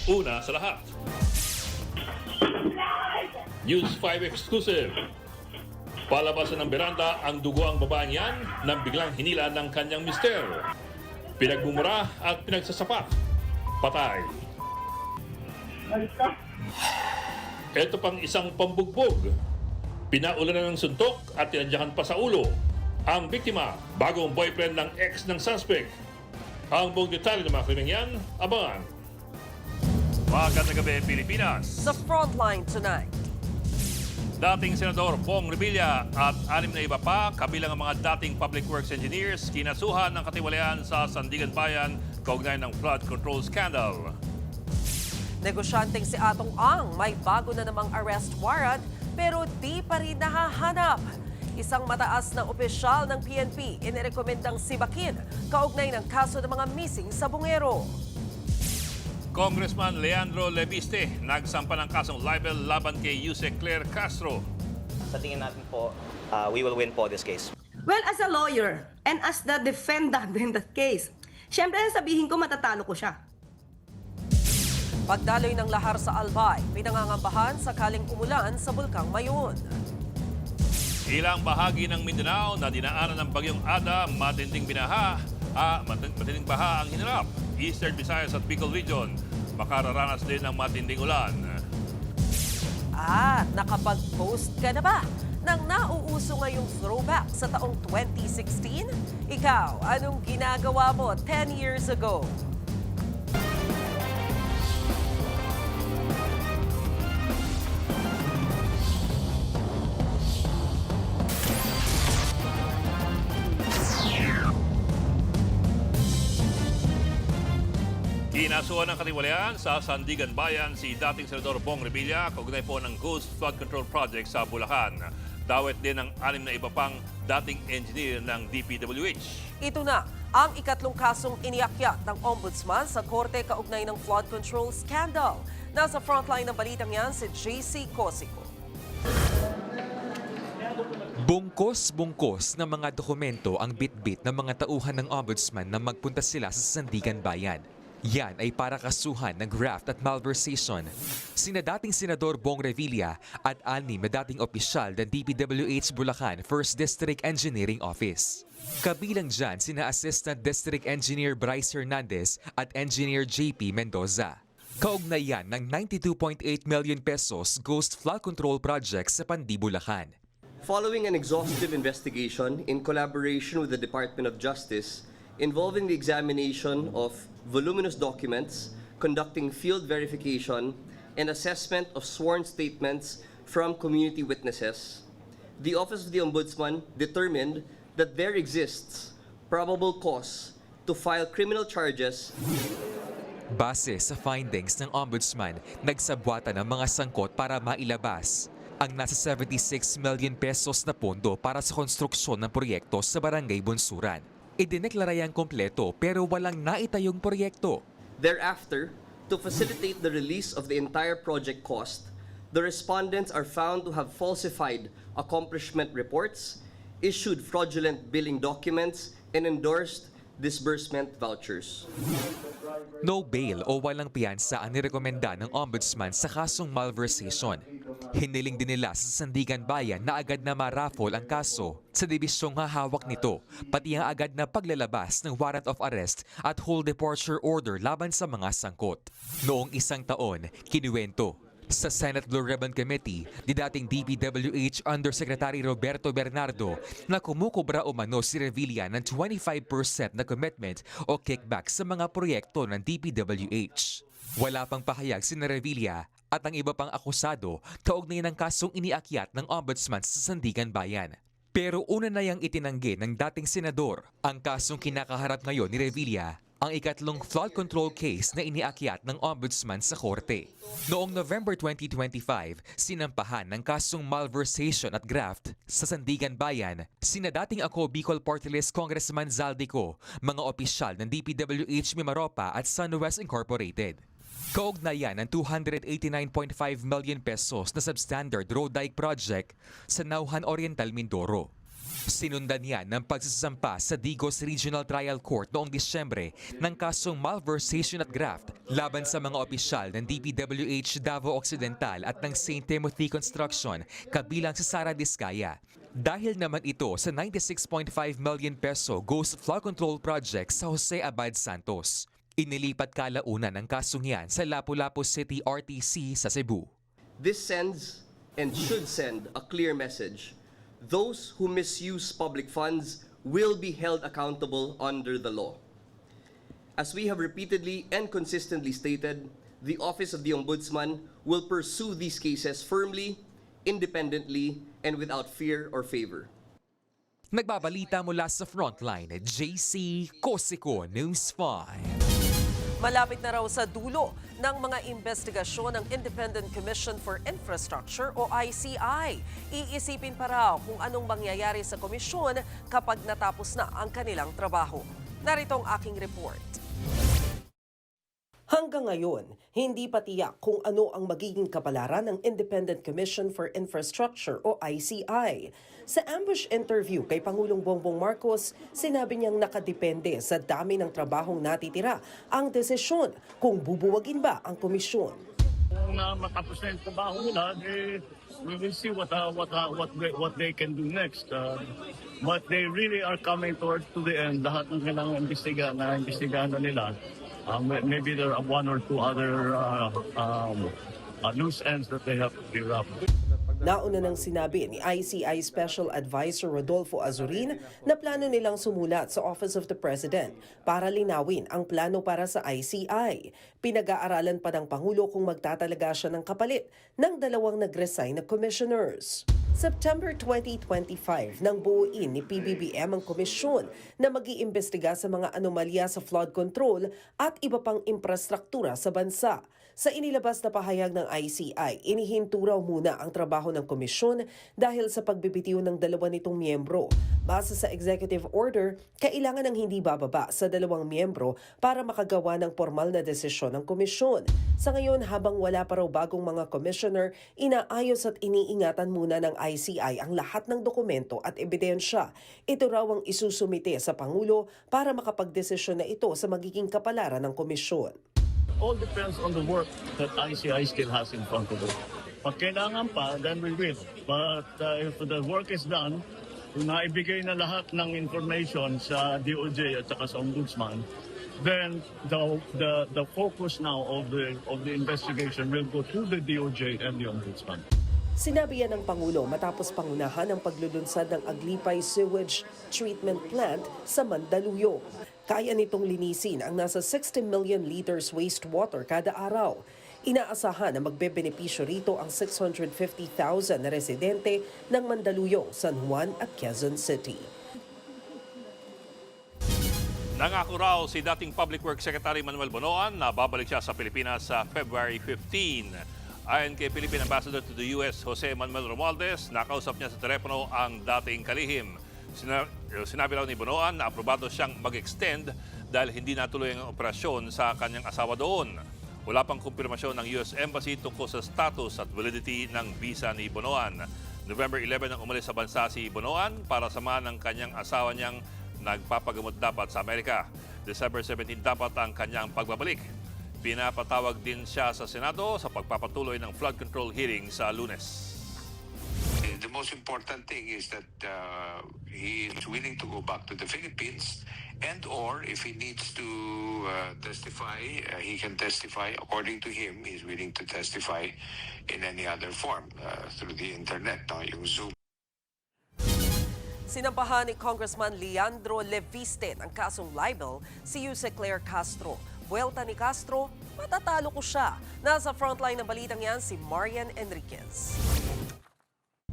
Una sa lahat, News 5 exclusive. Palabasan ng beranda ang dugo ang babaeng yan nang biglang hinila ng kanyang mister. Pinagmumura at pinagsasapat. Patay. Ito pang isang pambugbog. Pinaulanan ng suntok at tinadyakan pa sa ulo. Ang biktima, bagong boyfriend ng ex ng suspect. Ang buong detalye ng mga krimeng yan, abangan. Magandang gabi, Pilipinas. Sa Frontline tonight. Dating Senador Bong Revilla at 6 na iba pa, kabilang ang mga dating public works engineers, kinasuhan ng katiwalian sa Sandigan Bayan kaugnay ng flood control scandal. Negosyanteng si Atong Ang may bago na namang arrest warrant pero di pa rin nahahanap. Isang mataas na opisyal ng PNP inirekomendang sibakin kaugnay ng kaso ng mga missing sa Bungero. Congressman Leandro Leviste nagsampa ng kasong libel laban kay Yusek Claire Castro. Sa tingin natin po, we will win po this case. Well, as a lawyer and as the defendant in that case, syempre sabihin ko matatalo ko siya. Pagdaloy ng lahar sa Albay, pinangangambahan sakaling umulan sa Bulkang Mayon. Ilang bahagi ng Mindanao na dinaanan ng bagyong Ada, matinding baha ang hinarap. Eastern Visayas at Bicol Region, makararanas din ng matinding ulan. At nakapag-post ka na ba ng nauuso ngayong throwback sa taong 2016? Ikaw, anong ginagawa mo 10 years ago? Kinasuhan ng katiwalian sa Sandigan Bayan si dating Senador Bong Revilla kaugnay po ng Ghost Flood Control Project sa Bulacan. Dawit din ng 6 na iba pang dating engineer ng DPWH. Ito na ang ikatlong kasong iniakyat ng Ombudsman sa korte kaugnay ng flood control scandal. Nasa frontline ng balitang yan si JC Cosico. Bungkos-bungkos ng mga dokumento ang bit-bit ng mga tauhan ng Ombudsman na magpunta sila sa Sandigan Bayan. Yan ay para kasuhan ng graft at malversation. Sina dating Senador Bong Revilla at 6 na dating opisyal ng DPWH Bulacan 1st District Engineering Office. Kabilang dyan sina Assistant District Engineer Bryce Hernandez at Engineer JP Mendoza. Kaugnay yan ng 92.8 million pesos Ghost Flood Control Project sa Pandi, Bulacan. Following an exhaustive investigation in collaboration with the Department of Justice involving the examination of voluminous documents, conducting field verification, and assessment of sworn statements from community witnesses, the Office of the Ombudsman determined that there exists probable cause to file criminal charges. Base sa findings ng Ombudsman, nagsabwatan ng mga sangkot para mailabas ang nasa 76 million pesos na pondo para sa konstruksyon ng proyekto sa Barangay Bunsuran. Idineklara yang kompleto pero walang naitayong proyekto. Thereafter, to facilitate the release of the entire project cost, the respondents are found to have falsified accomplishment reports, issued fraudulent billing documents, and endorsed disbursement vouchers. No bail o walang piyansa ang nirekomenda ng Ombudsman sa kasong malversation. Hiniling din nila sa Sandigan Bayan na agad na maraffle ang kaso sa dibisyong hahawak nito, pati ang agad na paglalabas ng warrant of arrest at whole departure order laban sa mga sangkot. Noong isang taon, kinuwento sa Senate Blue Ribbon Committee ni dating DPWH Undersecretary Roberto Bernardo na kumukubra umano si Revilla ng 25% na commitment o kickback sa mga proyekto ng DPWH. Wala pang pahayag si Revilla at ang iba pang akusado kaugnay ng kasong iniakyat ng Ombudsman sa Sandigan Bayan. Pero una na yang itinanggi ng dating senador ang kasong kinakaharap ngayon ni Revilla, ang ikatlong flood control case na iniakyat ng Ombudsman sa korte. Noong November 2025, sinampahan ng kasong malversation at graft sa Sandigan Bayan sina dating Ako Bicol Party List Congressman Zaldico, mga opisyal ng DPWH Mimaropa at SunWest Incorporated. Kaugnayan ng 289.5 million pesos na substandard road dike project sa Nauhan Oriental, Mindoro. Sinundan yan ng pagsasampa sa Digos Regional Trial Court noong Disyembre ng kasong malversation at graft laban sa mga opisyal ng DPWH Davao Occidental at ng St. Timothy Construction kabilang si Sara Diskaya. Dahil naman ito sa 96.5 million peso Ghost Flood Control Project sa Jose Abad Santos. Inilipat kalaunan ng kasong yan sa Lapu-Lapu City RTC sa Cebu. This sends and should send a clear message. Those who misuse public funds will be held accountable under the law. As we have repeatedly and consistently stated, the Office of the Ombudsman will pursue these cases firmly, independently, and without fear or favor. Nagbabalita mula sa Frontline, JC Cosico, News 5. Malapit na raw sa dulo ng mga investigasyon ng Independent Commission for Infrastructure o ICI. Iisipin pa raw kung anong mangyayari sa komisyon kapag natapos na ang kanilang trabaho. Narito ang aking report. Hanggang ngayon, hindi pa tiyak kung ano ang magiging kapalaran ng Independent Commission for Infrastructure o ICI. Sa ambush interview kay Pangulong Bongbong Marcos, sinabi niyang nakadepende sa dami ng trabahong natitira ang desisyon kung bubuwagin ba ang komisyon. Kung matapos na yung trabaho nila, we will see what they can do next. But they really are coming towards to the end. Lahat ng kailangan imbestigahan na nila. Maybe there are one or two other loose ends that they have to clear up. Nauna nang sinabi ni ICI Special Advisor Rodolfo Azurin na plano nilang sumulat sa Office of the President para linawin ang plano para sa ICI. Pinag-aaralan pa ng Pangulo kung magtatalaga siya ng kapalit ng dalawang nag-resign na commissioners. September 2025 nang buuin ni PBBM ang komisyon na mag-iimbestiga sa mga anomalya sa flood control at iba pang infrastruktura sa bansa. Sa inilabas na pahayag ng ICI, inihinto raw muna ang trabaho ng komisyon dahil sa pagbibitiw ng dalawa nitong miyembro. Base sa executive order, kailangan ng hindi bababa sa 2 miyembro para makagawa ng formal na desisyon ng komisyon. Sa ngayon, habang wala pa raw bagong mga commissioner, inaayos at iniingatan muna ng ICI ang lahat ng dokumento at ebidensya. Ito raw ang isusumite sa Pangulo para makapagdesisyon na ito sa magiging kapalaran ng komisyon. All depends on the work that ICI still has in front of it. Pag kailangan pa, then we will. But if the work is done, kung naibigay na lahat ng information sa DOJ at saka sa Ombudsman, then the focus now of the investigation will go to the DOJ and the Ombudsman. Sinabi yan ng Pangulo matapos pangunahan ang paglulunsad ng Aglipay Sewage Treatment Plant sa Mandaluyong. Kaya nitong linisin ang nasa 60 million liters wastewater kada araw. Inaasahan na magbebenepisyo rito ang 650,000 na residente ng Mandaluyong, San Juan at Quezon City. Nangako raw si dating Public Works Secretary Manuel Bonoan na babalik siya sa Pilipinas sa February 15. Ayon kay Philippine Ambassador to the US, Jose Manuel Romualdez, nakausap niya sa telepono ang dating kalihim. Sinabi raw ni Bonoan na aprobado siyang mag-extend dahil hindi natuloy ang operasyon sa kanyang asawa doon. Wala pang kumpirmasyon ng US Embassy tungkol sa status at validity ng visa ni Bonoan. November 11 nang umalis sa bansa si Bonoan para samahan ng kanyang asawa niyang nagpapagamot dapat sa Amerika. December 17 dapat ang kanyang pagbabalik. Pinapatawag din siya sa Senado sa pagpapatuloy ng flood control hearing sa Lunes. The most important thing is that he is willing to go back to the Philippines, and or if he needs to testify, he can testify. According to him, he's willing to testify in any other form through the internet, yung Zoom. Sinampahan ni Congressman Leandro Leviste ng kasong libel si Yuse Claire Castro. Buwelta ni Castro, matatalo ko siya. Nasa frontline ng balitang yan si Marian Enriquez.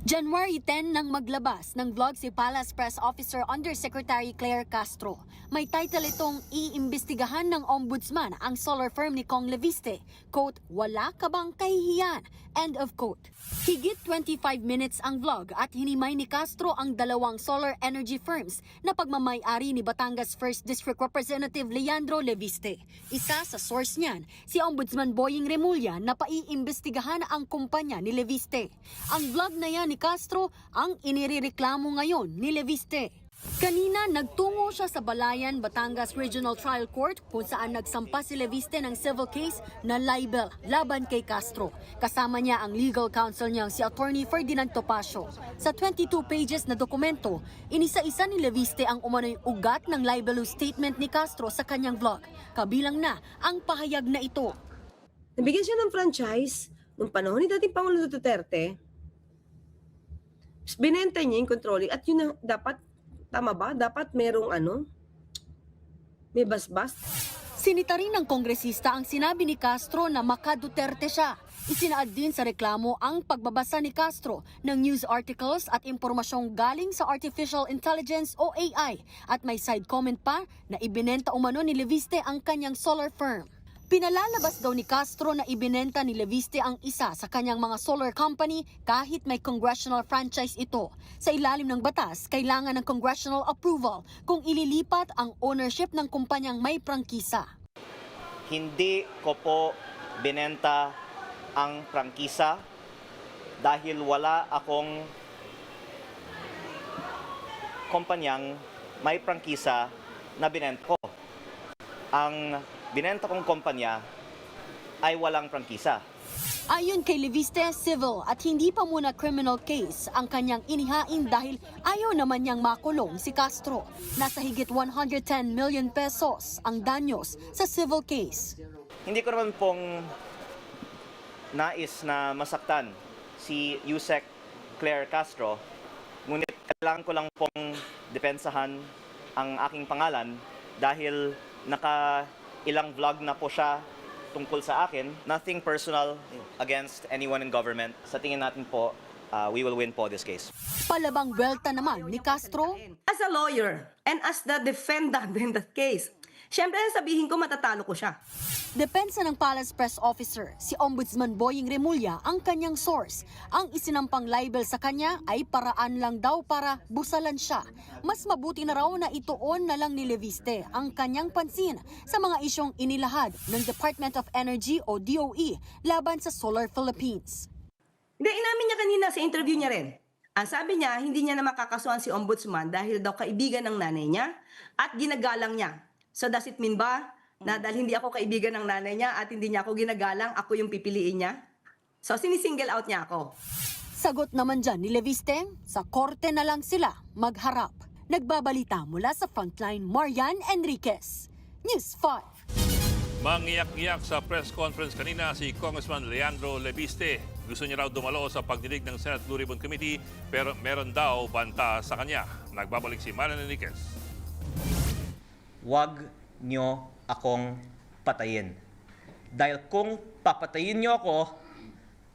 January 10 nang maglabas ng vlog si Palace Press Officer Undersecretary Claire Castro. May title itong iimbestigahan ng Ombudsman ang solar firm ni Kong Leviste. Quote, wala ka bang kahihiyan? End of quote. Higit 25 minutes ang vlog at hinimay ni Castro ang dalawang solar energy firms na pagmamay-ari ni Batangas 1st District Representative Leandro Leviste. Isa sa source niyan, si Ombudsman Boying Remulla na paiimbestigahan ang kumpanya ni Leviste. Ang vlog na yan ni Castro ang inirereklamo ngayon ni Leviste. Kanina, nagtungo siya sa Balayan, Batangas Regional Trial Court kung saan nagsampa si Leviste ng civil case na libel laban kay Castro. Kasama niya ang legal counsel niyang si Attorney Ferdinand Topacio. Sa 22 pages na dokumento, inisa-isa ni Leviste ang umano'y ugat ng libelous statement ni Castro sa kanyang vlog. Kabilang na ang pahayag na ito. Nabigyan siya ng franchise noong panahon ni dating Pangulong Duterte. Binenta niya yung controlling at yun na dapat. Tama ba? Dapat merong may basbas. Sinita rin ng kongresista ang sinabi ni Castro na maka-Duterte siya. Isinaad din sa reklamo ang pagbabasa ni Castro ng news articles at impormasyong galing sa Artificial Intelligence o AI at may side comment pa na ibinenta umano ni Leviste ang kanyang solar firm. Pinalalabas daw ni Castro na ibinenta ni Leviste ang isa sa kanyang mga solar company kahit may congressional franchise ito. Sa ilalim ng batas, kailangan ng congressional approval kung ililipat ang ownership ng kumpanyang may prangkisa. Hindi ko po binenta ang prangkisa dahil wala akong kumpanyang may prangkisa na binenta ko. Ang binenta kong kumpanya ay walang prangkisa. Ayon kay Leviste, civil at hindi pa muna criminal case ang kanyang inihain dahil ayaw naman niyang makulong si Castro. Nasa higit 110 million pesos ang danyos sa civil case. Hindi ko naman pong nais na masaktan si Yusek Claire Castro, ngunit kailangan ko lang pong depensahan ang aking pangalan dahil ilang vlog na po siya tungkol sa akin. Nothing personal against anyone in government. Sa tingin natin po, we will win po this case. Palabang welta naman ni Castro. As a lawyer and as the defendant in that case, syempre sabihin ko matatalo ko siya. Depensa ng Palace Press Officer, si Ombudsman Boying Remulla ang kanyang source. Ang isinampang libel sa kanya ay paraan lang daw para busalan siya. Mas mabuti na raw na ituon na lang ni Leviste ang kanyang pansin sa mga isyong inilahad ng Department of Energy o DOE laban sa Solar Philippines. Hindi, inamin niya kanina sa interview niya rin. Ang sabi niya, hindi niya na makakasuhan si Ombudsman dahil daw kaibigan ng nanay niya at ginagalang niya. So does it mean ba na dahil hindi ako kaibigan ng nanay niya at hindi niya ako ginagalang, ako yung pipiliin niya? So sinisingle out niya ako. Sagot naman dyan ni Leviste, sa korte na lang sila magharap. Nagbabalita mula sa Frontline, Marian Enriquez, News 5. Mangiyak-iyak sa press conference kanina si Congressman Leandro Leviste. Gusto niya raw dumalo sa pagdinig ng Senate Blue Ribbon Committee pero meron daw banta sa kanya. Nagbabalik si Marian Enriquez. Huwag nyo akong patayin. Dahil kung papatayin nyo ako,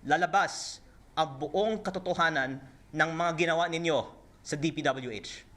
lalabas ang buong katotohanan ng mga ginawa ninyo sa DPWH.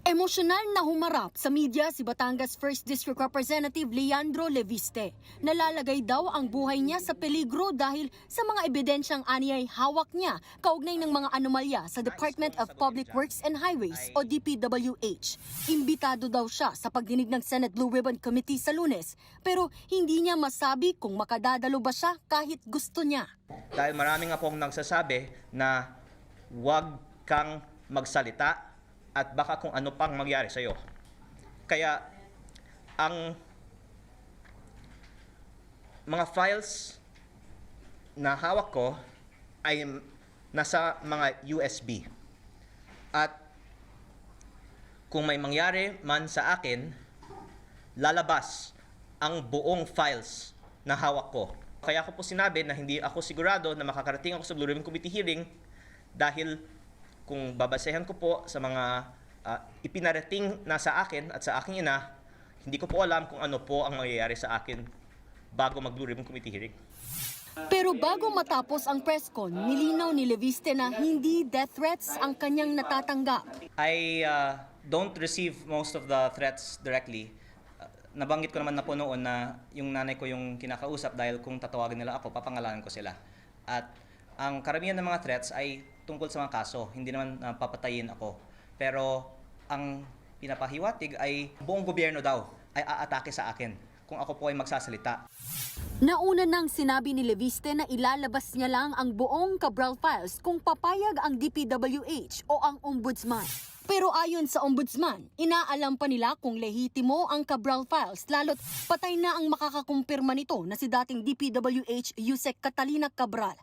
Emosyonal na humarap sa media si Batangas 1st District Representative Leandro Leviste. Nalalagay daw ang buhay niya sa peligro dahil sa mga ebidensyang aniyay hawak niya kaugnay ng mga anomalya sa Department of Public Works and Highways o DPWH. Imbitado daw siya sa pagdinig ng Senate Blue Ribbon Committee sa Lunes pero hindi niya masabi kung makadadalo ba siya kahit gusto niya. Dahil marami nga pong nagsasabi na huwag kang magsalita at baka kung ano pang mangyari sa'yo. Kaya, ang mga files na hawak ko ay nasa mga USB. At kung may mangyari man sa akin, lalabas ang buong files na hawak ko. Kaya ko po sinabi na hindi ako sigurado na makakarating ako sa Blue Ribbon Committee hearing dahil kung babasehan ko po sa mga ipinarating na sa akin at sa aking ina, hindi ko po alam kung ano po ang mangyayari sa akin bago mag-Blue Ribbon Committee hearing. Pero bago matapos ang press con, nilinaw ni Leviste na hindi death threats ang kanyang natatanggap. I don't receive most of the threats directly. Nabanggit ko naman na po noon na yung nanay ko yung kinakausap dahil kung tatawagin nila ako, papangalanan ko sila. At ang karamihan ng mga threats ay tungkol sa mga kaso, hindi naman papatayin ako. Pero ang pinapahiwatig ay buong gobyerno daw ay aatake sa akin kung ako po ay magsasalita. Nauna nang sinabi ni Leviste na ilalabas niya lang ang buong Cabral files kung papayag ang DPWH o ang Ombudsman. Pero ayon sa Ombudsman, inaalam pa nila kung lehitimo ang Cabral files lalo't patay na ang makakakumpirma nito na si dating DPWH Yusek Catalina Cabral.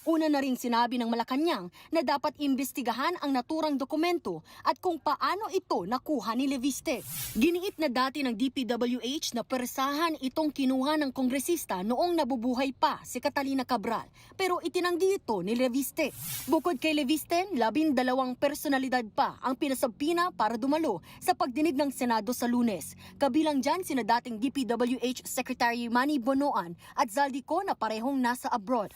Una na ring sinabi ng Malacanang na dapat imbestigahan ang naturang dokumento at kung paano ito nakuha ni Leviste. Giniit na dati ng DPWH na persahan itong kinuha ng kongresista noong nabubuhay pa si Catalina Cabral, pero itinanggi ito ni Leviste. Bukod kay Leviste, 12 personalidad pa ang pinasabpina para dumalo sa pagdinig ng Senado sa Lunes. Kabilang dyan sina dating DPWH Secretary Manny Bonoan at Zaldico na parehong nasa abroad.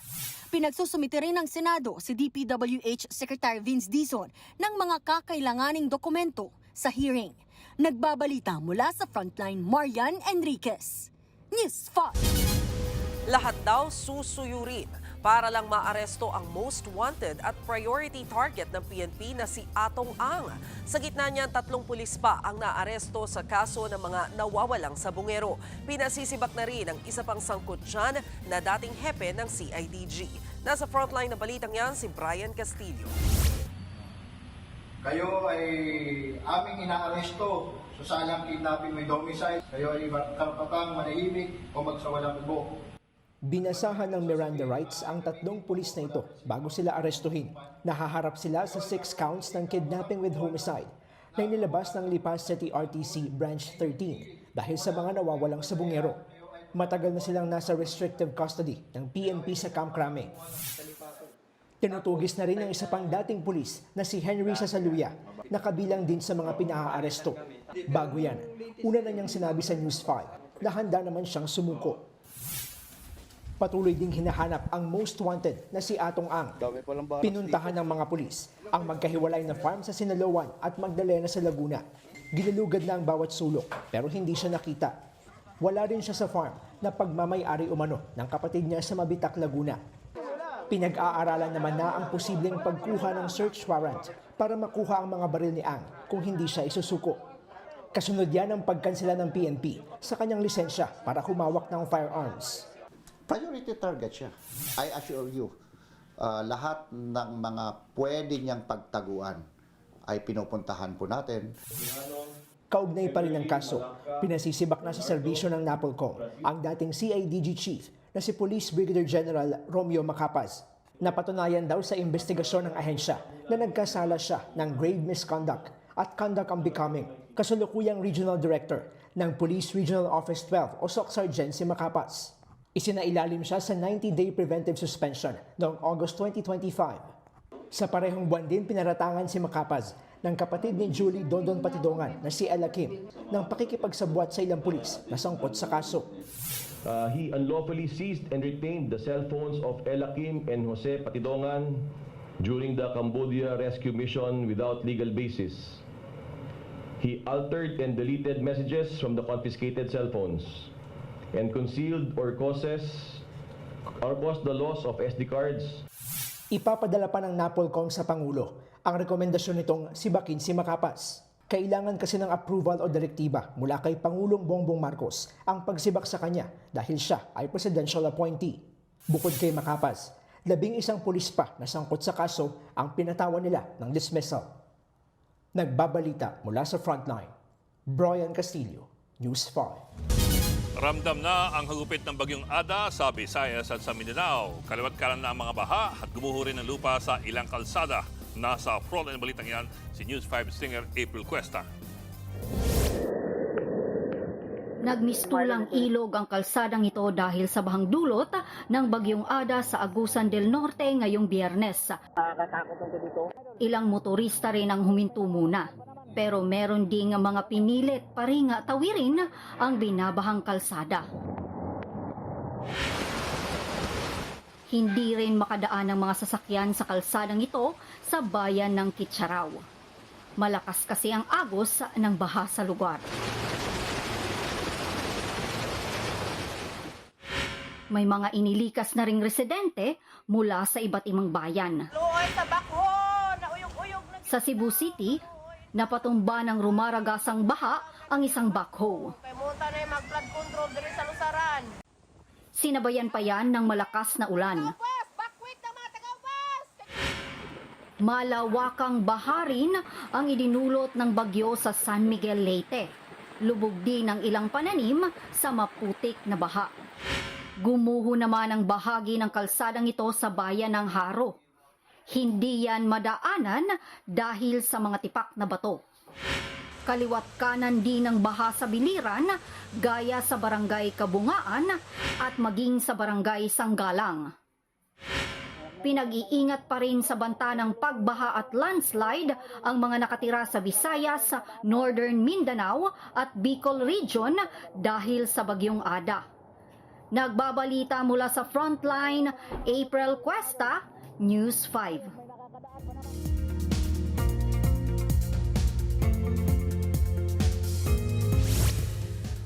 Pinagsusumite rin ng Senado si DPWH Secretary Vince Dizon ng mga kakailanganing dokumento sa hearing. Nagbabalita mula sa Frontline, Marian Enriquez. News 5. Lahat daw susuyurin para lang maaresto ang most wanted at priority target ng PNP na si Atong Ang. Sa gitna niyan, 3 pulis pa ang naaresto sa kaso ng mga nawawalang sabungero. Pinasisibak na rin ang isa pang sangkot dyan na dating hepe ng CIDG. Nasa frontline ng balitang yan si Brian Castillo. Kayo ay aming inaaresto sa salang kidnapping with homicide. Kayo ay karapatang manahimik o magsawalang ubo. Binasahan ng Miranda rights ang 3 pulis na ito bago sila arestuhin. Nahaharap sila sa 6 counts ng kidnapping with homicide na inilabas ng Lipas City RTC Branch 13 dahil sa mga nawawalang sabungero. Matagal na silang nasa restrictive custody ng PNP sa Camp Crame. Tinutugis na rin ang isa pang dating pulis na si Henry Sasaluya na kabilang din sa mga pinaaresto. Bago yan, una na niyang sinabi sa News 5 na handa naman siyang sumuko. Patuloy ding hinahanap ang most wanted na si Atong Ang. Pinuntahan ng mga pulis ang magkahiwalay na farm sa Sinaloan at Magdalena sa Laguna. Ginalugad na ang bawat sulok pero hindi siya nakita. Wala rin siya sa farm na pagmamay-ari umano ng kapatid niya sa Mabitak, Laguna. Pinag-aaralan naman na ang posibleng pagkuha ng search warrant para makuha ang mga baril ni Ang kung hindi siya isusuko. Kasunod yan ang pagkansela ng PNP sa kanyang lisensya para humawak ng firearms. Priority target siya. I assure you, lahat ng mga pwede niyang pagtaguan ay pinupuntahan po natin. Kaugnay pa rin ang kaso, pinasisibak na sa serbisyo ng NAPOLCOM ang dating CIDG chief na si Police Brigadier General Romeo Macapaz. Napatunayan daw sa investigasyon ng ahensya na nagkasala siya ng grave misconduct at conduct unbecoming. Kasalukuyang Regional Director ng Police Regional Office 12 o SOC Sergeant si Macapaz. Isinailalim siya sa 90-day preventive suspension noong August 2025. Sa parehong buwan din pinaratangan si Macapaz ng kapatid ni Julie Dondon Patidongan na si Ella Kim ng pakikipagsabwat sa ilang pulis na sangkot sa kaso. He unlawfully seized and retained the cell phones of Ella Kim and Jose Patidongan during the Cambodia rescue mission without legal basis. He altered and deleted messages from the confiscated cell phones and concealed or caused the loss of SD cards. Ipapadala pa ng NAPOLCOM sa Pangulo ang rekomendasyon nitong sibakin si Macapaz. Kailangan kasi ng approval o direktiba mula kay Pangulong Bongbong Marcos ang pagsibak sa kanya dahil siya ay presidential appointee. Bukod kay Macapaz, 11 pulis pa na sangkot sa kaso ang pinatawan nila ng dismissal. Nagbabalita mula sa Frontline, Brian Castillo, News 5. Ramdam na ang hagupit ng bagyong Ada sa Visayas at sa Mindanao. Kaliwat-kalan na ang mga baha at gumuho rin ng lupa sa ilang kalsada. Nasa frontline ng balitang yan, si News 5 Singer April Cuesta. Nagmistulang ilog ang kalsadang ito dahil sa bahang dulot ng bagyong Ada sa Agusan del Norte ngayong Biyernes. Ilang motorista rin ang huminto muna. Pero meron ding mga pinilit pa rin tawirin ang binabahang kalsada. Hindi rin makadaan ang mga sasakyan sa kalsadang ito sa bayan ng Kitsaraw. Malakas kasi ang agos ng baha sa lugar. May mga inilikas na ring residente mula sa iba't ibang bayan. Sa Cebu City, napatumba ng rumaragasang baha ang isang backhoe. Kay munta na mag-flood control diri sa lusaran. Sinabayan pa yan ng malakas na ulan. Malawakang baha rin ang idinulot ng bagyo sa San Miguel, Leyte. Lubog din ang ilang pananim sa maputik na baha. Gumuho naman ang bahagi ng kalsadang ito sa bayan ng Haro. Hindi yan madaanan dahil sa mga tipak na bato. Kaliwat kanan din ng baha sa biliran, gaya sa barangay Kabungaan at maging sa barangay Sanggalang. Pinag-iingat pa rin sa banta ng pagbaha at landslide ang mga nakatira sa Visayas, Northern Mindanao at Bicol Region dahil sa bagyong Ada. Nagbabalita mula sa Frontline, April Cuesta, News 5.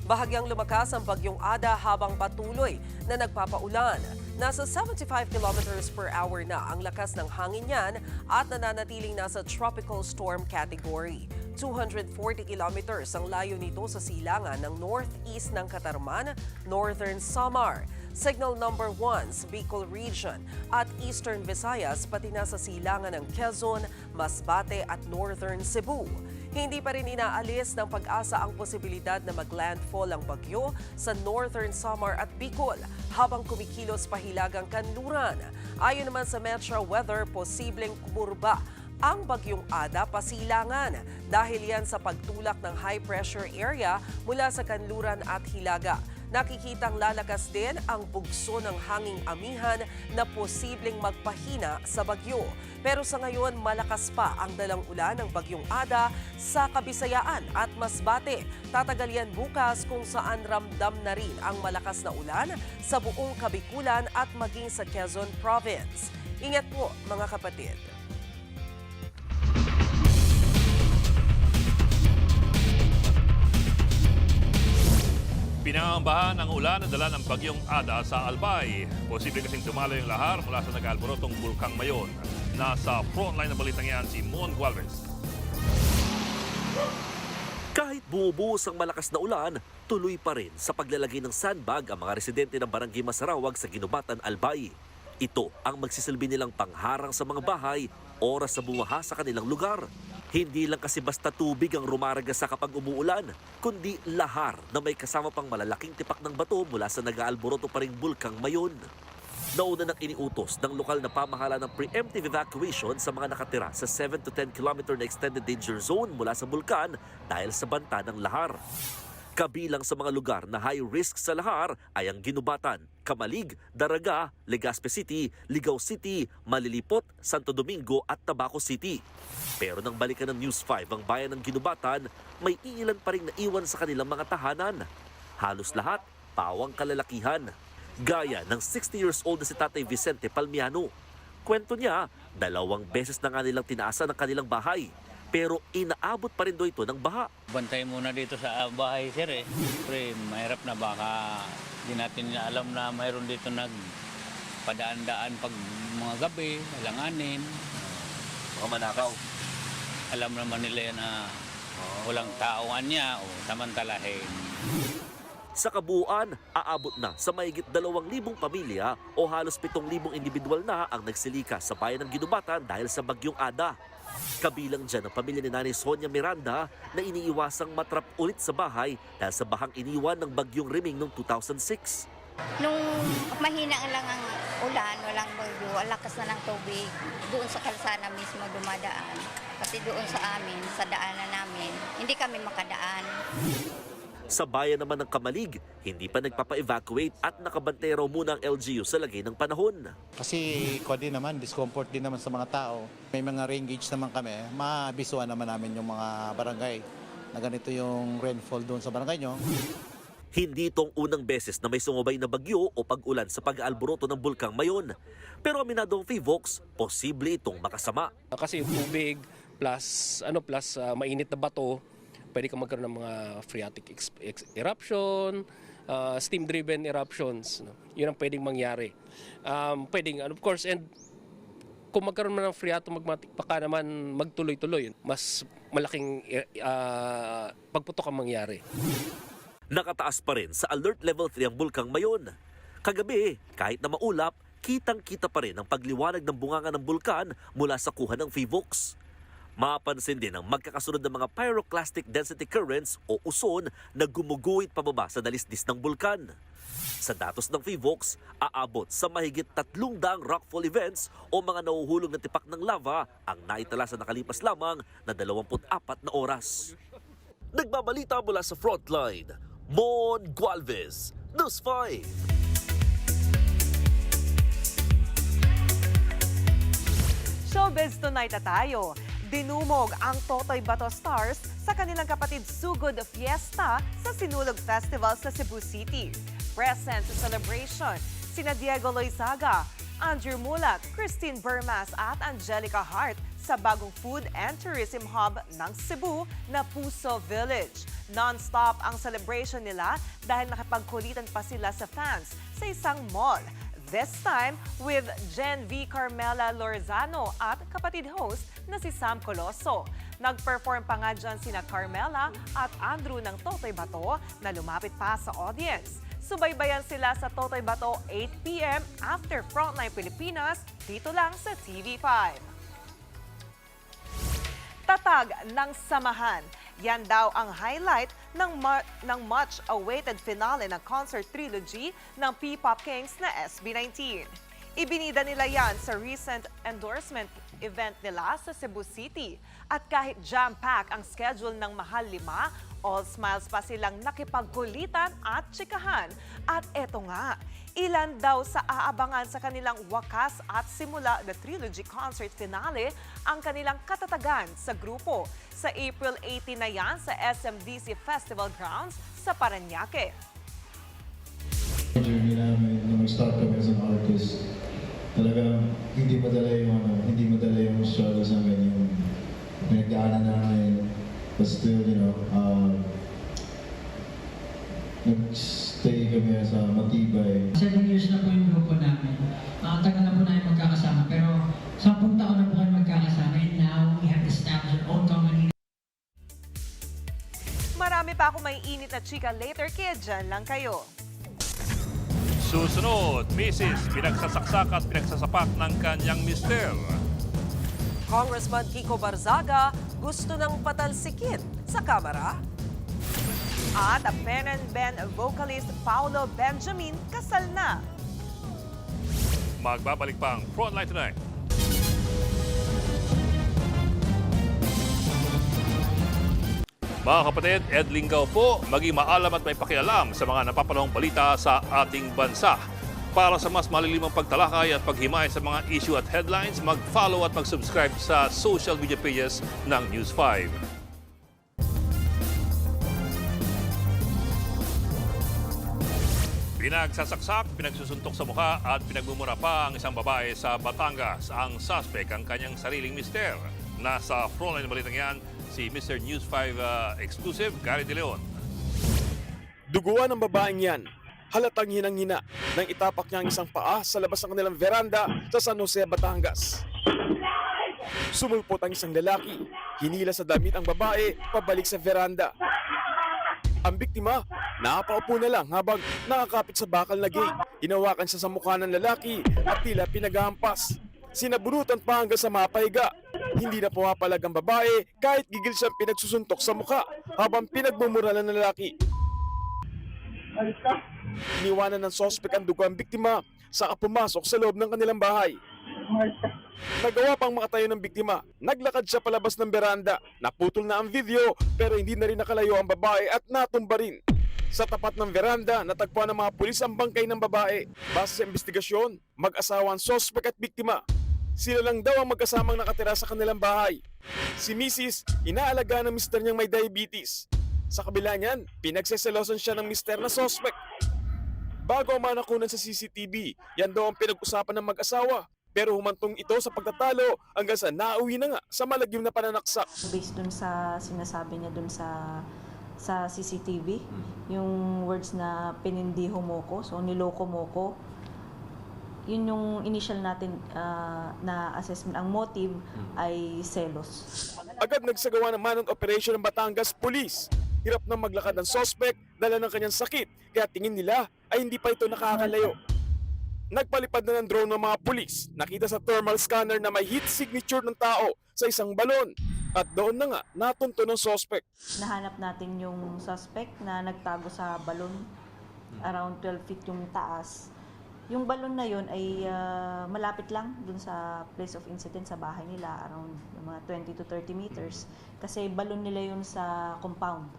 Bahagyang lumakas ang bagyong Ada habang patuloy na nagpapaulan. Nasa 75 kilometers per hour na ang lakas ng hangin niyan at nananatiling nasa tropical storm category. 240 kilometers ang layo nito sa silangan ng northeast ng Catarman, Northern Samar, Signal Number 1 sa Bicol Region at Eastern Visayas pati na sa silangan ng Quezon, Masbate at Northern Cebu. Hindi pa rin inaalis ng pag-asa ang posibilidad na maglandfall ang bagyo sa Northern Samar at Bicol habang kumikilos pa hilagang kanluran. Ayon naman sa Metro Weather, posibleng kumurba ang bagyong Ada pasilangan dahil yan sa pagtulak ng high pressure area mula sa kanluran at hilaga. Nakikitang lalakas din ang bugso ng hanging amihan na posibleng magpahina sa bagyo. Pero sa ngayon, malakas pa ang dalang ulan ng bagyong Ada sa Kabisayaan at Masbate. Tatagal yan bukas kung saan ramdam na rin ang malakas na ulan sa buong Kabikulan at maging sa Quezon Province. Ingat po mga kapatid. Pinangambahan ang ulan na dala ng bagyong Ada sa Albay. Posible kasing tumalo yung lahar mula sa nag-alborotong Bulkang Mayon. Nasa frontline ng balitang yan si Mon Gualvez. Kahit bumubuhos ang malakas na ulan, tuloy pa rin sa paglalagay ng sandbag ang mga residente ng Barangay Masarawag sa Ginubatan, Albay. Ito ang magsisilbi nilang pangharang sa mga bahay oras sa bumaha sa kanilang lugar. Hindi lang kasi basta tubig ang rumaragas sa kapag umuulan, kundi lahar na may kasama pang malalaking tipak ng bato mula sa nag-aalboroto pa ring Bulkang Mayon. Nauna nang iniutos ng lokal na pamahalaan ng preemptive evacuation sa mga nakatira sa 7 to 10 kilometer na extended danger zone mula sa bulkan dahil sa banta ng lahar. Kabilang sa mga lugar na high risk sa lahar ay ang Ginubatan, Kamalig, Daraga, Legazpi City, Ligao City, Malilipot, Santo Domingo at Tabaco City. Pero nang balikan ng News 5 ang bayan ng Ginubatan, may iilan pa rin naiwan sa kanilang mga tahanan. Halos lahat, pawang kalalakihan. Gaya ng 60 years old na si Tatay Vicente Palmiano. Kwento niya, 2 beses na nga nilang tinaasan ang kanilang bahay. Pero inaabot pa rin do ito ng baha. Bantay muna dito sa bahay, sir eh. Siyempre, mahirap na baka di natin alam na mayroon dito nagpadaan-daan pag mga gabi, alanganin. Mga manakaw. Alam naman nila yan na walang taongan niya o samantalahin. Sa kabuuan, aabot na sa mahigit 2,000 pamilya o halos 7,000 individual na ang nagsilika sa bayan ng Ginubatan dahil sa bagyong Ada. Kabilang dyan ang pamilya ni Nanay Sonia Miranda na iniiwasang matrap ulit sa bahay dahil sa bahang iniwan ng bagyong Riming noong 2006. Nung mahina lang ang ulan, walang bagyo, ang lakas na ng tubig, doon sa kalsada mismo dumadaan. Kasi doon sa amin, sa daanan namin, hindi kami makadaan. Sa bayan naman ng Kamalig, hindi pa nagpapa-evacuate at nakabantay raw muna ang LGU sa lagay ng panahon. Kasi din naman, discomfort din naman sa mga tao. May mga rain gauge naman kami, mabisuan naman namin yung mga barangay na ganito yung rainfall doon sa barangay nyo. Hindi itong unang beses na may sumabay na bagyo o pag-ulan sa pag-aalboroto ng Bulkang Mayon. Pero aminadong Fivox, posible itong makasama. Kasi yung tubig plus mainit na bato, pwede kang magkaroon ng mga phreatic eruption, steam-driven eruptions. Yun ang pwedeng mangyari. Of course, and kung magkaroon man ng phreatic magmatic, baka naman magtuloy-tuloy. Mas malaking pagputok ang mangyari. Nakataas pa rin sa Alert Level 3 ang Bulkang Mayon. Kagabi, kahit na maulap, kitang-kita pa rin ang pagliwanag ng bunganga ng bulkan mula sa kuha ng PHIVOLCS. Mapansin din ang magkakasunod ng mga pyroclastic density currents o uson na gumuguhit pababa sa dalisdis ng bulkan. Sa datos ng PHIVOLCS, aabot sa mahigit 300 rockfall events o mga nahuhulog na tipak ng lava ang naitala sa nakalipas lamang na 24 na oras. Nagbabalita mula sa frontline, Mon Gualvez, News 5. Showbiz tonight na tayo. Dinumog ang Totoy Bato Stars sa kanilang kapatid Sugod Fiesta sa Sinulog Festival sa Cebu City. Present sa celebration, sina Diego Loizaga, Andrew Mulat, Christine Bermas at Angelica Hart sa bagong food and tourism hub ng Cebu na Puso Village. Non-stop ang celebration nila dahil nakipagkulitan pa sila sa fans sa isang mall. This time with Jen V. Carmela Lorzano at kapatid host na si Sam Coloso. Nag-perform pa nga dyan sina Carmela at Andrew ng Totoy Bato na lumapit pa sa audience. Subaybayan sila sa Totoy Bato 8 p.m. after Frontline Pilipinas dito lang sa TV5. Tatag ng samahan. Yan daw ang highlight ng much-awaited finale ng concert trilogy ng P-Pop Kings na SB19. Ibinida nila yan sa recent endorsement event nila sa Cebu City. At kahit jam-pack ang schedule ng Mahal 5, all smiles pa silang nakipagkulitan at tsikahan. At eto nga, ilan daw sa aabangan sa kanilang wakas at simula the trilogy concert finale ang kanilang katatagan sa grupo. Sa April 18 na yan sa SMDC Festival Grounds sa Parañaque. Journey namin nung start kami as an artist, talagang hindi madala yung struggles namin, yung pinagdaanan namin, but still, nag-stay kami sa matibay. 7 years na po yung grupo namin. Tagal na po namin magkakasama, pero 10 taon na po kami magkakasama, and now we have established our own company. Marami pa ako may init na chika later, kaya dyan lang kayo. Susunod, Mrs. Pinagsasaksak at pinagsasapak ng kanyang mister. Congressman Kiko Barzaga gusto ng patalsikin sa kamera. At Ben and Ben vocalist Paolo Benjamin kasal na. Magbabalik pa ang Frontline Tonight. Mga kapatid, Ed Lingaw po, maging maalam at may pakialam sa mga napapanahong balita sa ating bansa. Para sa mas malilimang pagtalakay at paghimay sa mga issue at headlines, mag-follow at mag-subscribe sa social media pages ng News 5. Pinagsasaksak, pinagsusuntok sa mukha at pinagmumura pa ang isang babae sa Batangas. Ang suspect ang kanyang sariling mister. Nasa frontline ng balitang yan, si Mr. News 5 exclusive, Gary De Leon. Duguan ng babaeng yan. Halatang hinang-hina nang itapak niya ang isang paa sa labas ng kanilang veranda sa San Jose, Batangas. Sumulpot ang isang lalaki. Hinila sa damit ang babae pabalik sa veranda. Ang biktima, nakapaupo na lang habang nakakapit sa bakal na gate. Hinawakan siya sa mukha ng lalaki at tila pinaghampas. Sinabunutan pa hanggang sa mapahiga. Hindi na pumapalag ang babae kahit gigil siyang pinagsusuntok sa mukha habang pinagmumura ng lalaki. Iniwanan ng sospek ang dugang biktima saka pumasok sa loob ng kanilang bahay. Nagawa pang makatayo ng biktima. Naglakad siya palabas ng beranda. Naputol na ang video pero hindi na rin nakalayo ang babae at natumba rin. Sa tapat ng veranda, natagpuan ng mga pulis ang bangkay ng babae. Base sa investigasyon, mag-asawa ang sospek at biktima. Sila lang daw ang magkasamang nakatira sa kanilang bahay. Si Mrs. inaalaga ng mister niyang may diabetes. Sa kabila niyan, pinagseselosan siya ng mister na sospek. Bago ang manakunan sa CCTV, yan daw ang pinag-usapan ng mag-asawa. Pero humantong ito sa pagtatalo hanggang sa nauwi na nga sa malagim na pananaksak. Based dun sa sinasabi niya dun sa CCTV, yung words na pinindiho mo ko, so niloko mo ko, yun yung initial natin na assessment. Ang motive ay selos. Agad nagsagawa ng manhunt operation ng Batangas Police. Hirap na maglakad ng suspect, dala ng kanyang sakit, kaya tingin nila ay hindi pa ito nakakalayo. Nagpalipad na ng drone ng mga pulis. Nakita sa thermal scanner na may heat signature ng tao sa isang balon. At doon na nga natunto ng suspect. Nahanap natin yung suspect na nagtago sa balon. Around 12 feet yung taas. Yung balon na yun ay malapit lang dun sa place of incident sa bahay nila. Around mga 20 to 30 meters. Kasi balon nila yun sa compound.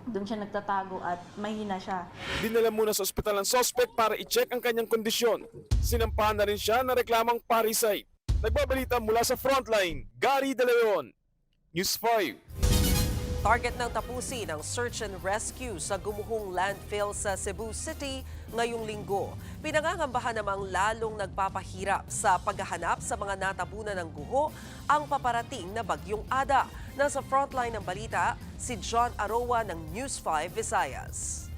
Doon siya nagtatago at mahina siya. Dinala muna sa ospital ang suspect para i-check ang kanyang kondisyon. Sinampahan na rin siya na reklamang parricide. Nagbabalita mula sa frontline, Gary De Leon, News 5. Target ng tapusin ang search and rescue sa gumuhong landfill sa Cebu City ngayong linggo. Pinangangambahan namang lalong nagpapahirap sa paghahanap sa mga natabunan ng guho ang paparating na bagyong Ada. Nasa frontline ng balita, si John Aroa ng News 5 Visayas.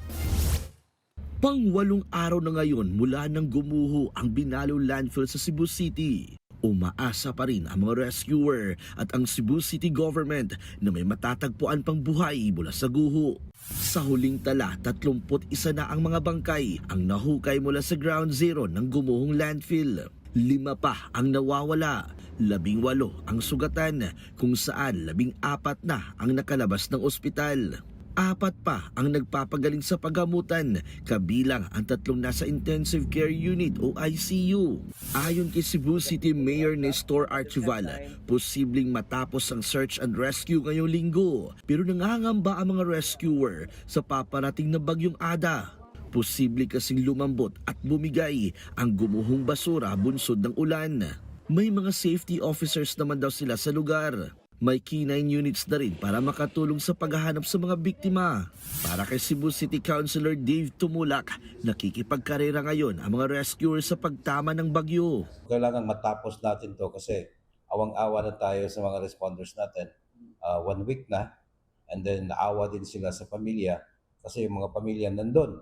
Pang-8 araw na ngayon mula nang gumuho ang Binalo landfill sa Cebu City. Umaasa pa rin ang mga rescuer at ang Cebu City government na may matatagpuan pang buhay mula sa guho. Sa huling tala, 31 na ang mga bangkay ang nahukay mula sa ground zero ng gumuhong landfill. 5 pa ang nawawala, 18 ang sugatan kung saan 14 na ang nakalabas ng ospital. 4 pa ang nagpapagaling sa paggamutan, kabilang ang 3 nasa intensive care unit o ICU. Ayon kay Cebu City Mayor Nestor Archival, posibleng matapos ang search and rescue ngayong linggo. Pero nangangamba ang mga rescuer sa paparating na bagyong Ada. Posible kasing lumambot at bumigay ang gumuhong basura bunsod ng ulan. May mga safety officers naman daw sila sa lugar. May K9 units na rin para makatulong sa paghahanap sa mga biktima. Para kay Cebu City Councilor Dave Tumulak, nakikipagkarera ngayon ang mga rescuer sa pagtama ng bagyo. Kailangan matapos natin to kasi awang-awa na tayo sa mga responders natin. 1 week na, and then naawa din sila sa pamilya kasi yung mga pamilya nandun.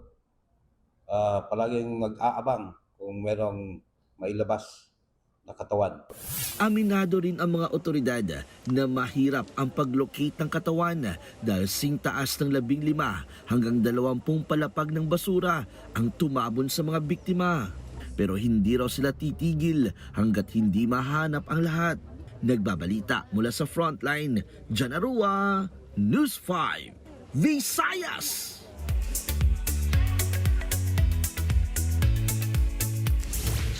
Palaging nag-aabang kung merong mailabas na katawan. Aminado rin ang mga otoridad na mahirap ang pag-locate ng katawan dahil sing taas ng 15 hanggang 20 palapag ng basura ang tumabon sa mga biktima. Pero hindi raw sila titigil hanggat hindi mahanap ang lahat. Nagbabalita mula sa frontline, John Aroa, News 5, Visayas!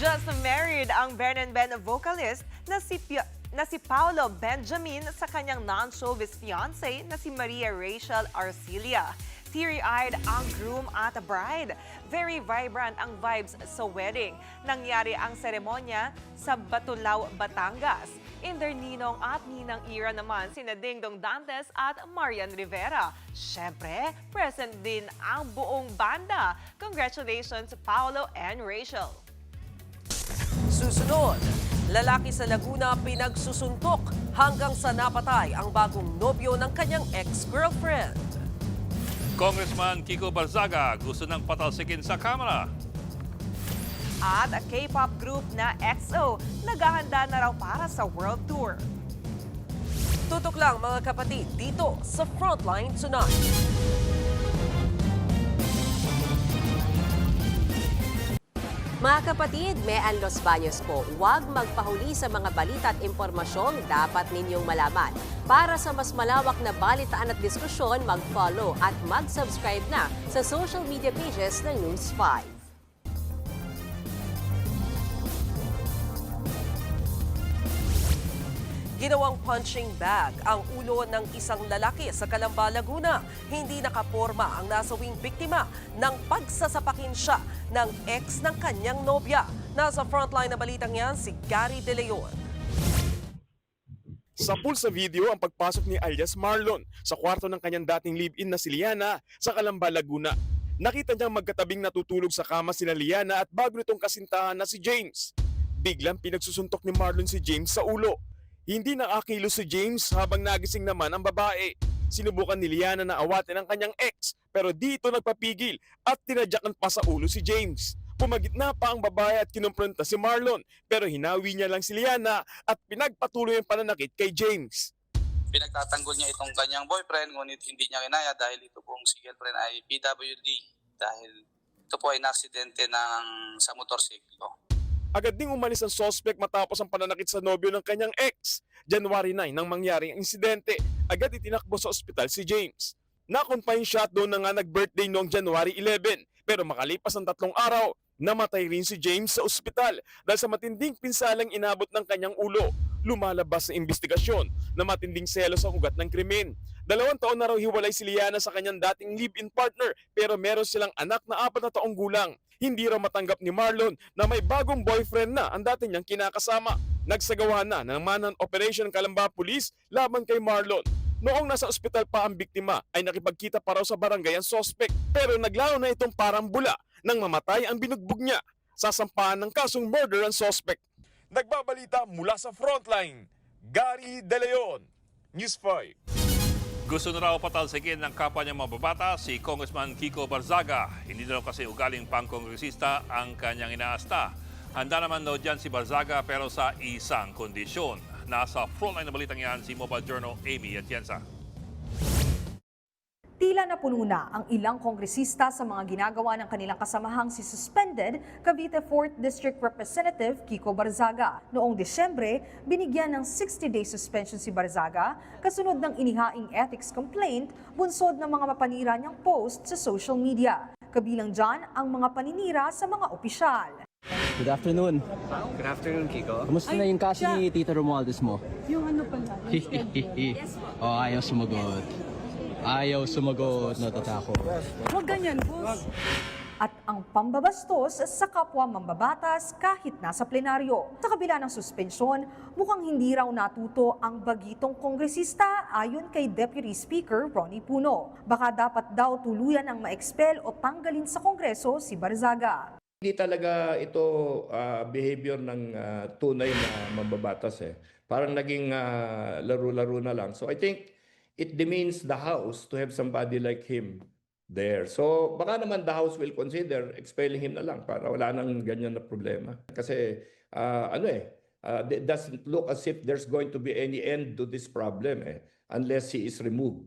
Just married ang Ben and Ben vocalist na si Paolo Benjamin sa kanyang non-showbiz fiancé na si Maria Rachel Arcilia. Teary-eyed ang groom at bride. Very vibrant ang vibes sa wedding. Nangyari ang seremonya sa Batulao, Batangas. In their ninong at ninang era naman sina Dingdong Dantes at Marian Rivera. Syempre, present din ang buong banda. Congratulations Paolo and Rachel. Susunod, lalaki sa Laguna pinagsusuntok hanggang sa napatay ang bagong nobyo ng kanyang ex-girlfriend. Congressman Kiko Barzaga gusto ng patalsikin sa kamera. At a K-pop group na EXO naghahanda na raw para sa world tour. Tutok lang mga kapatid dito sa Frontline Tonight. Mga kapatid, Mean Los Baños po, huwag magpahuli sa mga balita at impormasyong dapat ninyong malaman. Para sa mas malawak na balitaan at diskusyon, mag-follow at mag-subscribe na sa social media pages ng News 5. Ginawang punching bag ang ulo ng isang lalaki sa Calamba, Laguna. Hindi nakaporma ang nasawing biktima nang pagsasapakin siya ng ex ng kanyang nobya. Nasa frontline na balitang yan si Gary De Leon. Sa pulsa video ang pagpasok ni alias Marlon sa kwarto ng kanyang dating live-in na si Liana sa Calamba, Laguna. Nakita niyang magkatabing natutulog sa kama sina Liana at bago nitong kasintahan na si James. Biglang pinagsusuntok ni Marlon si James sa ulo. Hindi nakakilos si James habang nagising naman ang babae. Sinubukan ni Liana na awatin ang kanyang ex pero dito nagpapigil at tinadyakan pa sa ulo si James. Pumagitna pa ang babae at kinumpronta si Marlon pero hinawi niya lang si Liana at pinagpatuloy ang pananakit kay James. Pinagtatanggol niya itong kanyang boyfriend ngunit hindi niya kinaya dahil ito pong si girlfriend ay PWD dahil ito po ay na-aksidente sa motorsiklo. Agad ding umalis ang suspect matapos ang pananakit sa nobyo ng kanyang ex. January 9 nang mangyaring insidente, agad itinakbo sa ospital si James. Na-confine siya at doon na nga nag-birthday noong January 11. Pero makalipas ang 3 araw, namatay rin si James sa ospital dahil sa matinding pinsalang inabot ng kanyang ulo. Lumalabas sa investigasyon na matinding selos ang ugat ng krimen. 2 taon na raw hiwalay si Liana sa kanyang dating live-in partner pero meron silang anak na 4 na taong gulang. Hindi raw matanggap ni Marlon na may bagong boyfriend na ang dati niyang kinakasama. Nagsagawa na ng manhunt operation ng Calamba Police laban kay Marlon. Noong nasa ospital pa ang biktima ay nakipagkita pa raw sa barangay ang suspect pero naglaho na itong parang bula nang mamatay ang binugbog niya. Sasampahan ng kasong murder ang suspect. Nagbabalita mula sa frontline, Gary De Leon, News 5. Gusto na raw patalsigin ng kapwa niyang mababata si Congressman Kiko Barzaga. Hindi na raw kasi ugaling pangkongresista ang kanyang inaasta. Handa naman daw dyan si Barzaga pero sa isang kondisyon. Nasa frontline na balitang yan si Mobile Journal Amy Atienza. Tila napuno na ang ilang kongresista sa mga ginagawa ng kanilang kasamahang si suspended Cavite 4th District Representative Kiko Barzaga. Noong Desyembre, binigyan ng 60-day suspension si Barzaga kasunod ng inihaing ethics complaint bunsod ng mga mapanira niyang post sa social media. Kabilang dyan ang mga paninira sa mga opisyal. Good afternoon. Good afternoon, Kiko. Kamusta na yung kaso ni Tito Romualdez mo? Yung ano pala? Oh, ayaw sumagot. Ayaw sumagot, natatakot. Huwag ganyan, boss. At ang pambabastos sa kapwa mambabatas kahit nasa plenaryo. Sa kabila ng suspensyon, mukhang hindi raw natuto ang bagitong kongresista ayon kay Deputy Speaker Ronnie Puno. Baka dapat daw tuluyan ang ma-expel o tanggalin sa Kongreso si Barzaga. Hindi talaga ito behavior ng tunay na mambabatas eh. Parang naging laro-laro na lang. So I think it demeans the House to have somebody like him there. So baka naman the House will consider expelling him na lang para wala nang ganyan na problema. Kasi it doesn't look as if there's going to be any end to this problem unless he is removed.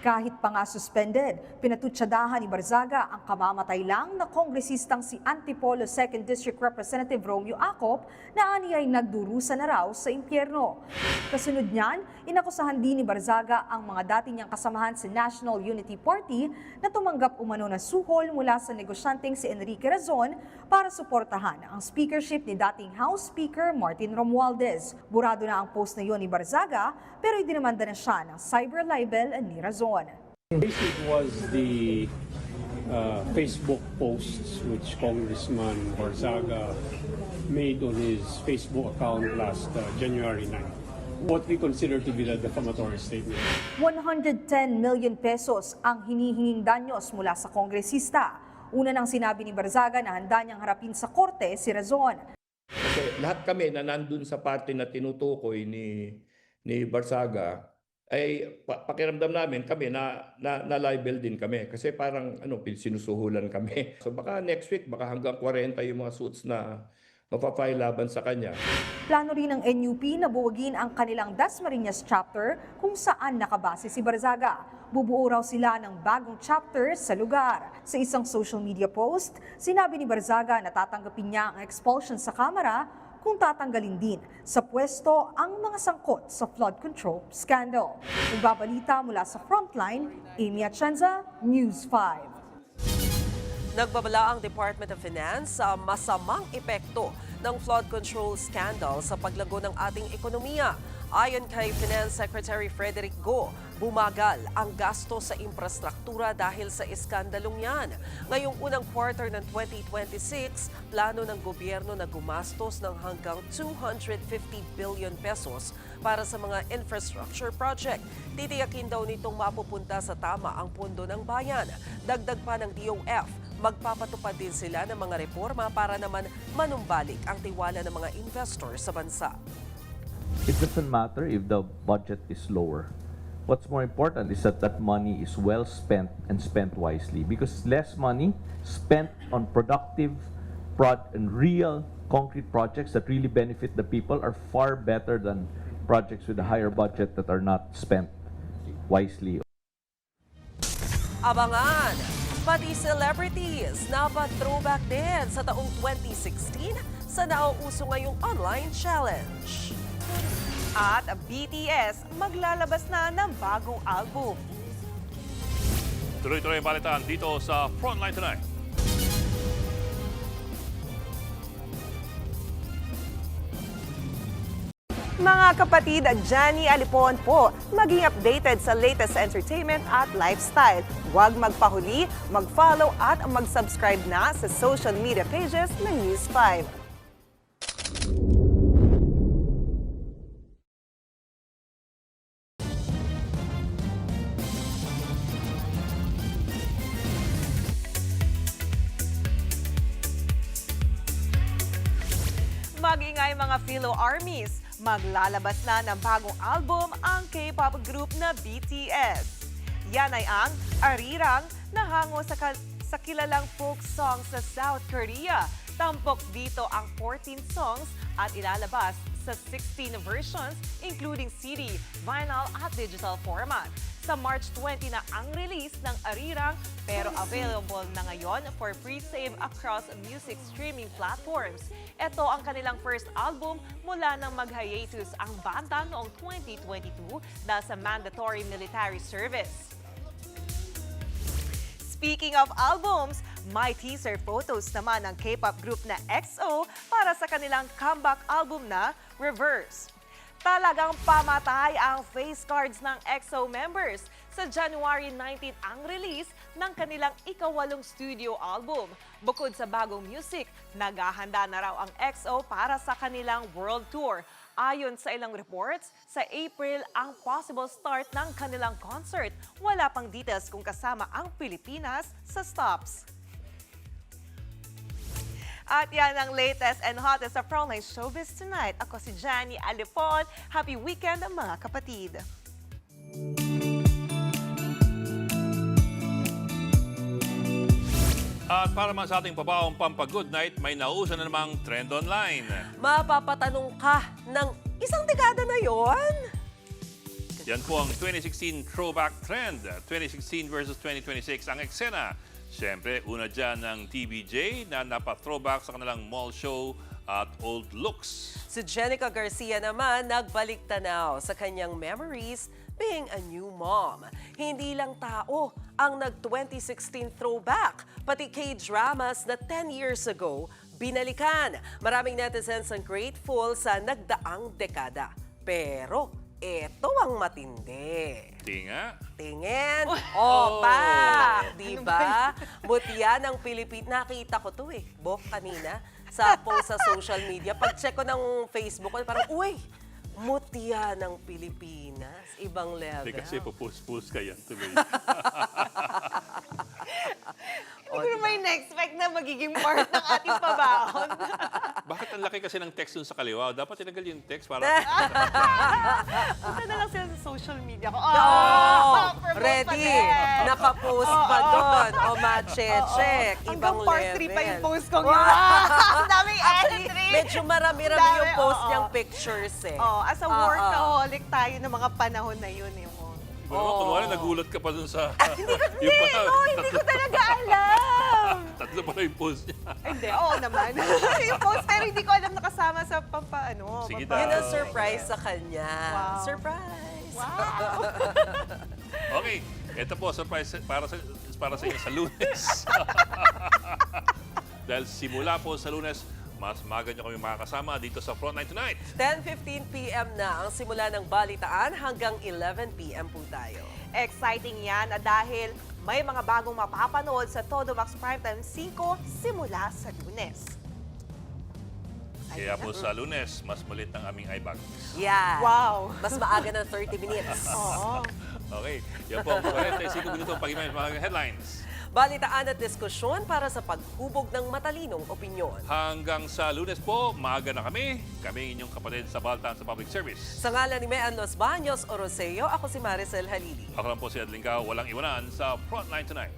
Kahit pa nga suspended, pinatutsadahan ni Barzaga ang kamamatay lang na kongresistang si Antipolo 2nd District Representative Romeo Acop na aniyay nagdurusa na raw sa impyerno. Kasunod niyan, inakusahan din ni Barzaga ang mga dati niyang kasamahan sa National Unity Party na tumanggap umano na suhol mula sa negosyanteng si Enrique Razon para suportahan ang speakership ni dating House Speaker Martin Romualdez. Burado na ang post na yon ni Barzaga pero idinamanda na siya ng cyber libel ni Razon. It was the Facebook posts which Congressman Barzaga made on his Facebook account last January 9. What we consider to be the defamatory statement. 110 million pesos ang hinihinging danyos mula sa kongresista. Una nang sinabi ni Barzaga na handa niyang harapin sa korte si Razon. Kasi lahat kami na nandun sa party na tinutukoy ni Barzaga, ay pakiramdam namin kami na libel din kami kasi parang sinusuhulan kami. So baka next week baka hanggang 40 yung mga suits na mapapile laban sa kanya. Plano rin ng NUP na buwagin ang kanilang Dasmariñas chapter kung saan nakabase si Barzaga. Bubuo raw sila ng bagong chapter sa lugar. Sa isang social media post, sinabi ni Barzaga na tatanggapin niya ang expulsion sa Kamara kung tatanggalin din sa pwesto ang mga sangkot sa flood control scandal. Nagbabalita mula sa Frontline, Amy Atienza, News 5. Nagbabala ang Department of Finance sa masamang epekto ng flood control scandal sa paglago ng ating ekonomiya. Ayon kay Finance Secretary Frederick Go, bumagal ang gasto sa infrastruktura dahil sa iskandalong yan. Ngayong unang quarter ng 2026, plano ng gobyerno na gumastos ng hanggang 250 billion pesos para sa mga infrastructure project. Titiyakin daw nitong mapupunta sa tama ang pondo ng bayan. Dagdag pa ng DOF, magpapatupad din sila ng mga reforma para naman manumbalik ang tiwala ng mga investor sa bansa. It doesn't matter if the budget is lower. What's more important is that money is well spent and spent wisely, because less money spent on productive and real concrete projects that really benefit the people are far better than projects with a higher budget that are not spent wisely. Abangan! Pati celebrities napa-throwback din sa taong 2016 sa nauuso ngayong online challenge. At BTS maglalabas na ng bagong album. Tuloy-tuloy ang balitaan dito sa Frontline Tonight. Mga kapatid, Johnny Alipon po, maging updated sa latest entertainment at lifestyle. Huwag magpahuli, mag-follow at mag-subscribe na sa social media pages ng News 5. Mag-ingay mga Philo Armies. Maglalabas na ng bagong album ang K-pop group na BTS. Yan ay ang Arirang na hango sa kilalang folk song sa South Korea. Tampok dito ang 14 songs at ilalabas sa 16 versions including CD, vinyl at digital format. Sa March 20 na ang release ng Arirang pero available na ngayon for pre-save across music streaming platforms. Ito ang kanilang first album mula nang mag-hiatus ang banda noong 2022 dahil sa mandatory military service. Speaking of albums, may teaser photos naman ng K-pop group na EXO para sa kanilang comeback album na Reverse. Talagang pamatay ang face cards ng EXO members. Sa January 19 ang release ng kanilang ika-8 studio album. Bukod sa bagong music, naghahanda na raw ang EXO para sa kanilang world tour. Ayon sa ilang reports, sa April ang possible start ng kanilang concert. Wala pang details kung kasama ang Pilipinas sa stops. At yan ang latest and hottest sa Frontline Showbiz Tonight. Ako si Johnny Alipon. Happy weekend mga kapatid! At para man sa ating pabaong pampa-good night, may nauso na namang trend online. Mapapatanong ka ng isang dekada na yon? Yan po ang 2016 throwback trend. 2016 versus 2026 ang eksena. Siyempre, una dyan ng TVJ na napa-throwback sa kanilang mall show at old looks. Si Jenica Garcia naman nagbalik tanaw sa kanyang memories being a new mom. Hindi lang tao ang nag-2016 throwback, pati K-dramas na 10 years ago binalikan. Maraming netizens ang grateful sa nagdaang dekada. Pero ito ang matindi. Tinga. Tingin. Opa! Diba? Mutya ng Pilipinas. Nakita ko to Bok, kanina. Sa post sa social media. Pag-check ko ng Facebook ko, parang, uy! Mutya ng Pilipinas. Ibang level. Kasi pupost-post ka yan tuloy. Hindi ko may na-expect na magiging part ng ating pabaon. Bakit ang laki kasi ng text dun sa kaliwa? Dapat tinagal yung text para... Punta na lang sila sa social media ko. Ready. Nakapost pa doon. O ma-check. Ibang Hanggang part 3 level. pa yung post ko ngayon. Ang daming entry. Medyo marami-rami yung post niyang pictures As a workaholic tayo ng mga panahon na yun. Pero kunwari, nagulat ka pa dun sa... Hindi ko talaga alam. Tatlo pala yung post niya. Hindi, oo naman. Yung post, pero hindi ko alam nakasama sa pampaano. Sige Yun ang surprise sa kanya. Wow. Surprise! Wow! Okay, ito po, surprise para sa inyo sa Lunes. Dahil simula po sa Lunes, mas maaga nyo kami makakasama dito sa Frontline Tonight. 10:15 p.m. na ang simula ng balitaan hanggang 11 p.m. po tayo. Exciting yan dahil may mga bagong mapapanood sa Todo Max Primetime 5 simula sa Lunes. Kaya po sa Lunes, mas malit ang aming eye bags. Yeah. Wow. Mas maaga ng 30 minutes. Oo. Okay, yan po ang 45 minuto pag-imay mga headlines. Balitaan at diskusyon para sa paghubog ng matalinong opinyon. Hanggang sa Lunes po, maaga na kami inyong kapatid sa Balitaan sa Public Service. Sa ngalan ni Mean Los Baños o Roseo, ako si Maricel Halili. Ako lang po si Adlingao, walang iwanan sa Frontline Tonight.